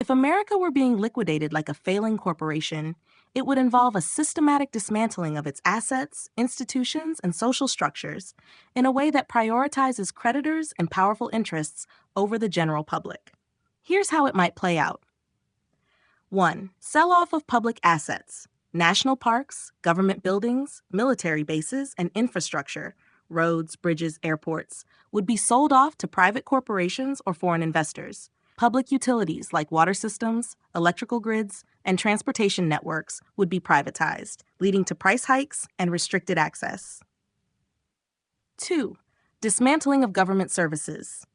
If America were being liquidated like a failing corporation, it would involve a systematic dismantling of its assets, institutions, and social structures in a way that prioritizes creditors and powerful interests over the general public. Here's how it might play out. 1. Sell-off of public assets. National parks, government buildings, military bases, and infrastructure, roads, bridges, airports, would be sold off to private corporations or foreign investors. Public utilities like water systems, electrical grids, and transportation networks would be privatized, leading to price hikes and restricted access. 2. Dismantling of government services.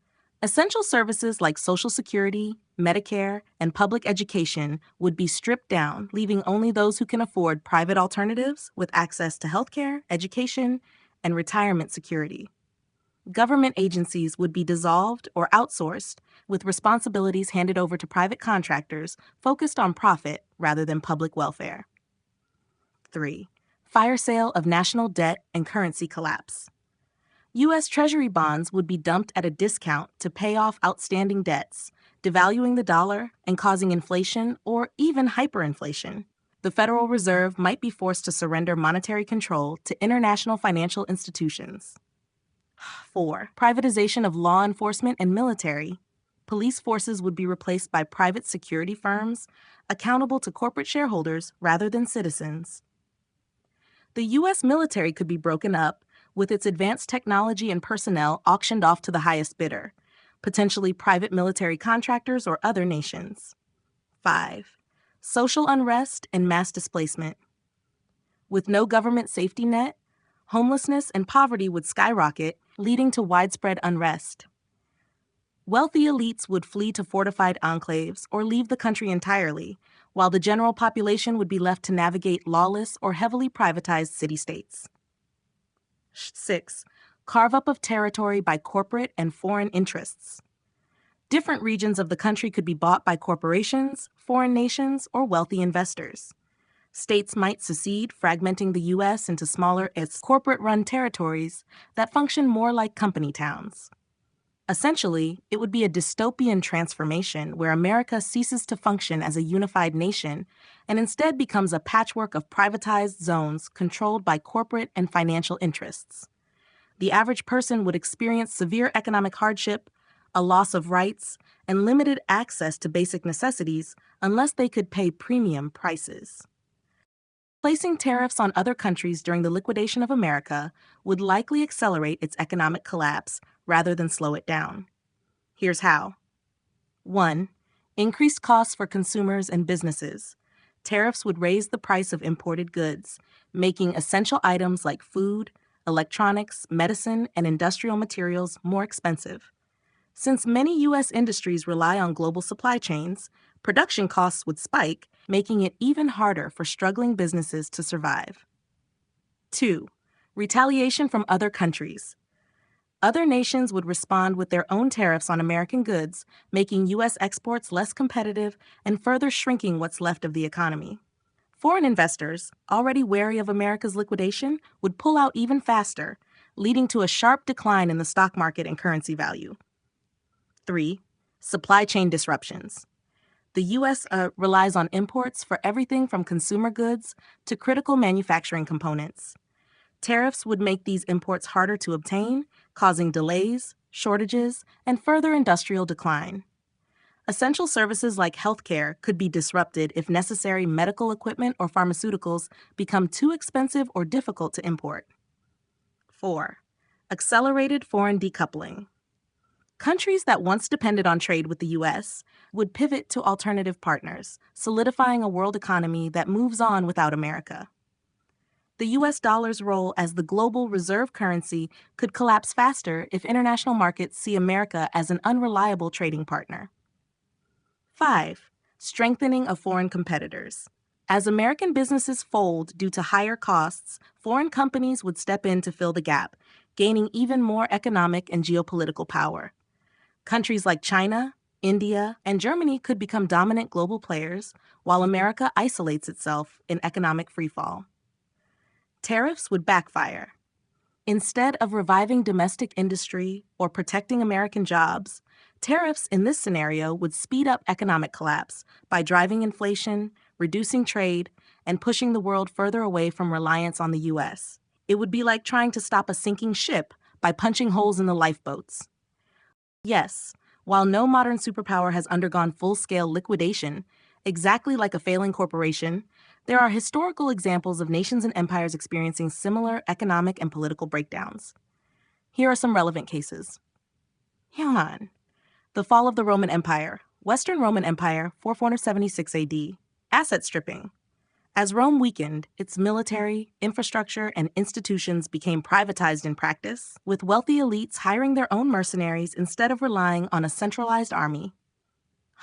Essential services like Social Security, Medicare, and public education would be stripped down, leaving only those who can afford private alternatives with access to healthcare, education, and retirement security. Government agencies would be dissolved or outsourced, with responsibilities handed over to private contractors focused on profit rather than public welfare. 3. Fire sale of national debt and currency collapse. U.S. Treasury bonds would be dumped at a discount to pay off outstanding debts, devaluing the dollar and causing inflation or even hyperinflation. The Federal Reserve might be forced to surrender monetary control to international financial institutions. 4. Privatization of law enforcement and military. Police forces would be replaced by private security firms, accountable to corporate shareholders rather than citizens. The U.S. military could be broken up, with its advanced technology and personnel auctioned off to the highest bidder, potentially private military contractors or other nations. 5. Social unrest and mass displacement. With no government safety net, homelessness and poverty would skyrocket, leading to widespread unrest. Wealthy elites would flee to fortified enclaves or leave the country entirely, while the general population would be left to navigate lawless or heavily privatized city-states. 6. Carve up of territory by corporate and foreign interests. Different regions of the country could be bought by corporations, foreign nations, or wealthy investors. States might secede, fragmenting the U.S. into smaller, corporate-run territories that function more like company towns. Essentially, it would be a dystopian transformation where America ceases to function as a unified nation and instead becomes a patchwork of privatized zones controlled by corporate and financial interests. The average person would experience severe economic hardship, a loss of rights, and limited access to basic necessities unless they could pay premium prices. Placing tariffs on other countries during the liquidation of America would likely accelerate its economic collapse rather than slow it down. Here's how. 1. Increased costs for consumers and businesses. Tariffs would raise the price of imported goods, making essential items like food, electronics, medicine, and industrial materials more expensive. Since many U.S. industries rely on global supply chains, production costs would spike, making it even harder for struggling businesses to survive. 2. Retaliation from other countries. Other nations would respond with their own tariffs on American goods, making U.S. exports less competitive and further shrinking what's left of the economy. Foreign investors, already wary of America's liquidation, would pull out even faster, leading to a sharp decline in the stock market and currency value. 3. Supply chain disruptions. The U.S. relies on imports for everything from consumer goods to critical manufacturing components. Tariffs would make these imports harder to obtain, causing delays, shortages, and further industrial decline. Essential services like healthcare could be disrupted if necessary medical equipment or pharmaceuticals become too expensive or difficult to import. 4. Accelerated foreign decoupling. Countries that once depended on trade with the U.S. would pivot to alternative partners, solidifying a world economy that moves on without America. The U.S. dollar's role as the global reserve currency could collapse faster if international markets see America as an unreliable trading partner. 5. Strengthening of foreign competitors. As American businesses fold due to higher costs, foreign companies would step in to fill the gap, gaining even more economic and geopolitical power. Countries like China, India, and Germany could become dominant global players, while America isolates itself in economic freefall. Tariffs would backfire. Instead of reviving domestic industry or protecting American jobs, Tariffs in this scenario would speed up economic collapse by driving inflation, reducing trade, and pushing the world further away from reliance on the US. It would be like trying to stop a sinking ship by punching holes in the lifeboats. Yes, while no modern superpower has undergone full-scale liquidation, exactly like a failing corporation, there are historical examples of nations and empires experiencing similar economic and political breakdowns. Here are some relevant cases. Hyun. The fall of the Roman Empire. Western Roman Empire, 476 AD. Asset stripping. As Rome weakened, its military, infrastructure, and institutions became privatized in practice, with wealthy elites hiring their own mercenaries instead of relying on a centralized army.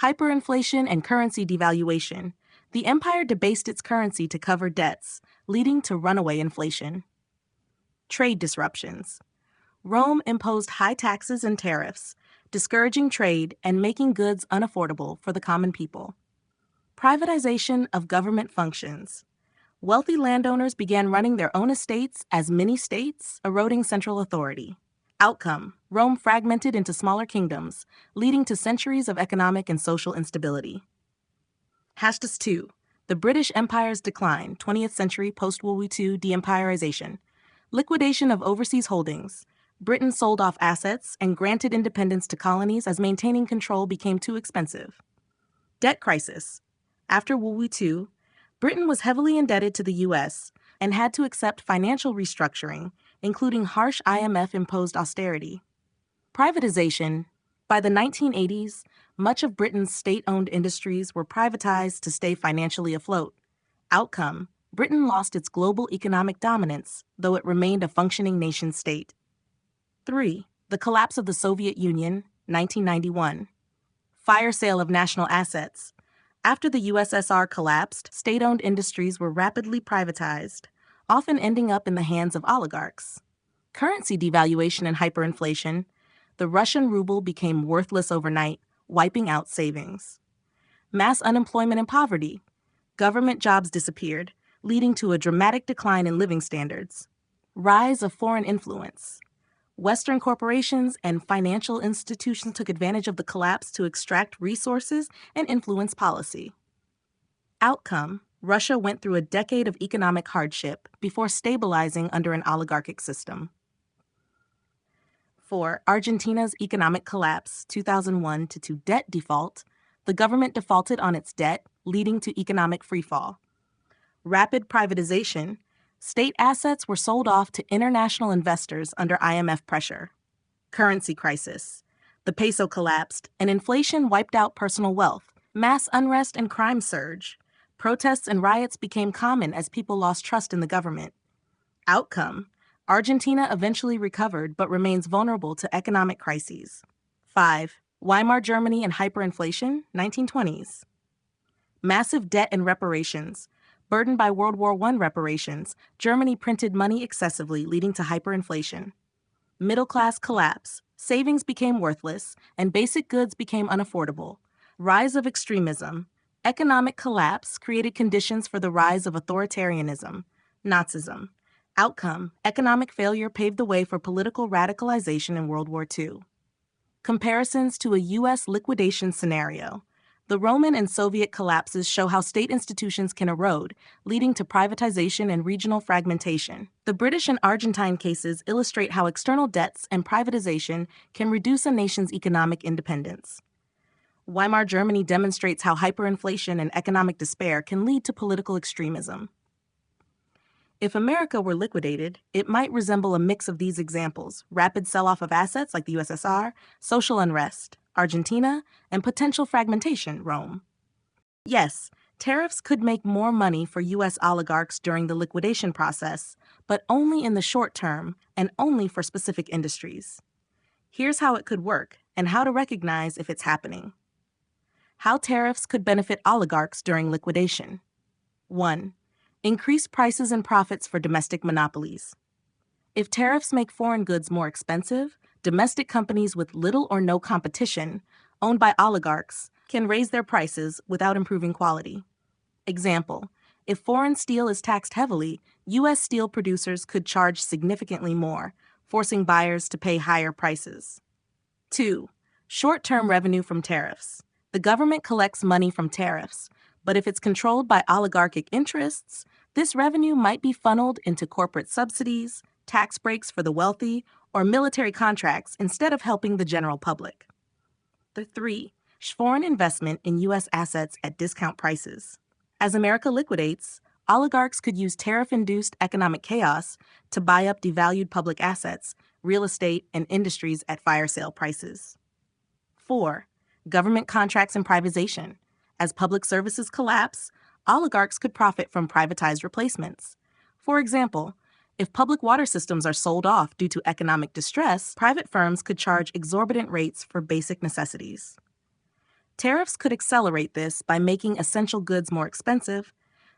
Hyperinflation and currency devaluation. The empire debased its currency to cover debts, leading to runaway inflation. Trade disruptions. Rome imposed high taxes and tariffs, discouraging trade and making goods unaffordable for the common people. Privatization of government functions. Wealthy landowners began running their own estates as mini-states, eroding central authority. Outcome: Rome fragmented into smaller kingdoms, leading to centuries of economic and social instability. Hashtag 2. The British Empire's decline, 20th century post-World War II de-empirization. Liquidation of overseas holdings. Britain sold off assets and granted independence to colonies as maintaining control became too expensive. Debt crisis. After World War II, Britain was heavily indebted to the U.S. and had to accept financial restructuring, including harsh IMF-imposed austerity. Privatization. By the 1980s, much of Britain's state-owned industries were privatized to stay financially afloat. Outcome: Britain lost its global economic dominance, though it remained a functioning nation-state. 3. The collapse of the Soviet Union, 1991. Fire sale of national assets. After the USSR collapsed, state-owned industries were rapidly privatized, often ending up in the hands of oligarchs. Currency devaluation and hyperinflation. The Russian ruble became worthless overnight, wiping out savings. Mass unemployment and poverty. Government jobs disappeared, leading to a dramatic decline in living standards. Rise of foreign influence. Western corporations and financial institutions took advantage of the collapse to extract resources and influence policy. Outcome: Russia went through a decade of economic hardship before stabilizing under an oligarchic system. 4. Argentina's economic collapse, 2001 to debt default. The government defaulted on its debt, leading to economic freefall. Rapid privatization. State assets were sold off to international investors under IMF pressure. Currency crisis. The peso collapsed, and inflation wiped out personal wealth. Mass unrest and crime surge. Protests and riots became common as people lost trust in the government. Outcome: Argentina eventually recovered but remains vulnerable to economic crises. 5. Weimar Germany and hyperinflation, 1920s. Massive debt and reparations. Burdened by World War I reparations, Germany printed money excessively, leading to hyperinflation. Middle class collapse. Savings became worthless, and basic goods became unaffordable. Rise of extremism. Economic collapse created conditions for the rise of authoritarianism. Nazism. Outcome: economic failure paved the way for political radicalization in World War II. Comparisons to a U.S. liquidation scenario. The Roman and Soviet collapses show how state institutions can erode, leading to privatization and regional fragmentation. The British and Argentine cases illustrate how external debts and privatization can reduce a nation's economic independence. Weimar Germany demonstrates how hyperinflation and economic despair can lead to political extremism. If America were liquidated, it might resemble a mix of these examples: rapid sell-off of assets like the USSR, social unrest, Argentina, and potential fragmentation, Rome. Yes, tariffs could make more money for U.S. oligarchs during the liquidation process, but only in the short term and only for specific industries. Here's how it could work and how to recognize if it's happening. How tariffs could benefit oligarchs during liquidation. 1. Increase prices and profits for domestic monopolies. If tariffs make foreign goods more expensive, domestic companies with little or no competition, owned by oligarchs, can raise their prices without improving quality. Example: if foreign steel is taxed heavily, U.S. steel producers could charge significantly more, forcing buyers to pay higher prices. 2. Short-term revenue from tariffs. The government collects money from tariffs, but if it's controlled by oligarchic interests, this revenue might be funneled into corporate subsidies, tax breaks for the wealthy, or military contracts instead of helping the general public. The 3. Foreign investment in U.S. assets at discount prices. As America liquidates, oligarchs could use tariff-induced economic chaos to buy up devalued public assets, real estate, and industries at fire sale prices. 4. Government contracts and privatization. As public services collapse, oligarchs could profit from privatized replacements. For example, if public water systems are sold off due to economic distress, private firms could charge exorbitant rates for basic necessities. Tariffs could accelerate this by making essential goods more expensive,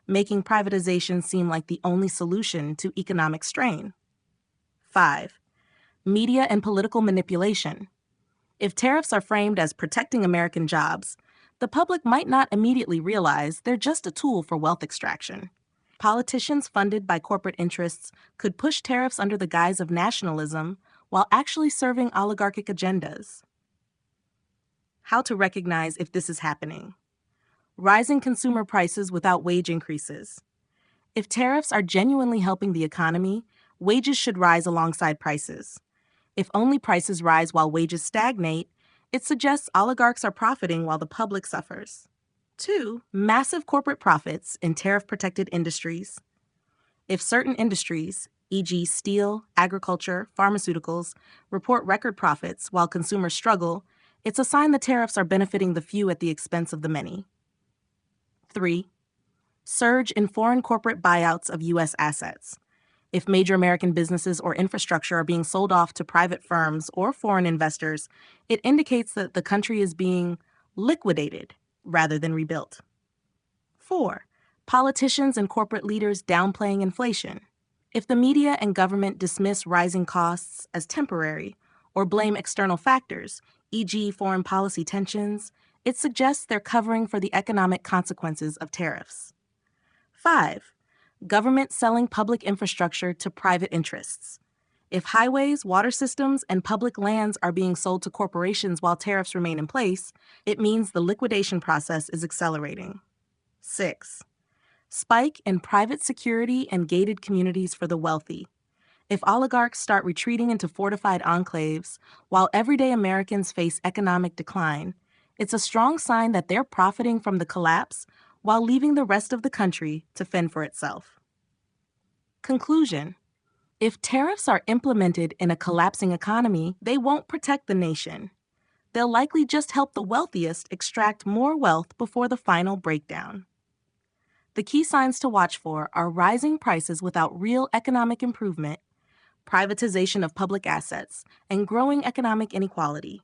making privatization seem like the only solution to economic strain. 5. Media and political manipulation. If tariffs are framed as protecting American jobs, the public might not immediately realize they're just a tool for wealth extraction. Politicians funded by corporate interests could push tariffs under the guise of nationalism while actually serving oligarchic agendas. How to recognize if this is happening. Rising consumer prices without wage increases. If tariffs are genuinely helping the economy, wages should rise alongside prices. If only prices rise while wages stagnate, it suggests oligarchs are profiting while the public suffers. 2. Massive corporate profits in tariff-protected industries. If certain industries, e.g. steel, agriculture, pharmaceuticals, report record profits while consumers struggle, it's a sign the tariffs are benefiting the few at the expense of the many. 3. Surge in foreign corporate buyouts of U.S. assets. If major American businesses or infrastructure are being sold off to private firms or foreign investors, it indicates that the country is being liquidated rather than rebuilt. 4. Politicians and corporate leaders downplaying inflation. If the media and government dismiss rising costs as temporary or blame external factors, e.g. foreign policy tensions, it suggests they're covering for the economic consequences of tariffs. 5. Government selling public infrastructure to private interests. If highways, water systems, and public lands are being sold to corporations while tariffs remain in place, it means the liquidation process is accelerating. 6. Spike in private security and gated communities for the wealthy. If oligarchs start retreating into fortified enclaves while everyday Americans face economic decline, it's a strong sign that they're profiting from the collapse while leaving the rest of the country to fend for itself. Conclusion. If tariffs are implemented in a collapsing economy, they won't protect the nation. They'll likely just help the wealthiest extract more wealth before the final breakdown. The key signs to watch for are rising prices without real economic improvement, privatization of public assets, and growing economic inequality.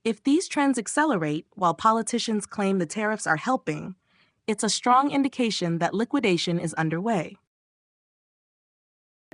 If these trends accelerate while politicians claim the tariffs are helping, it's a strong indication that liquidation is underway.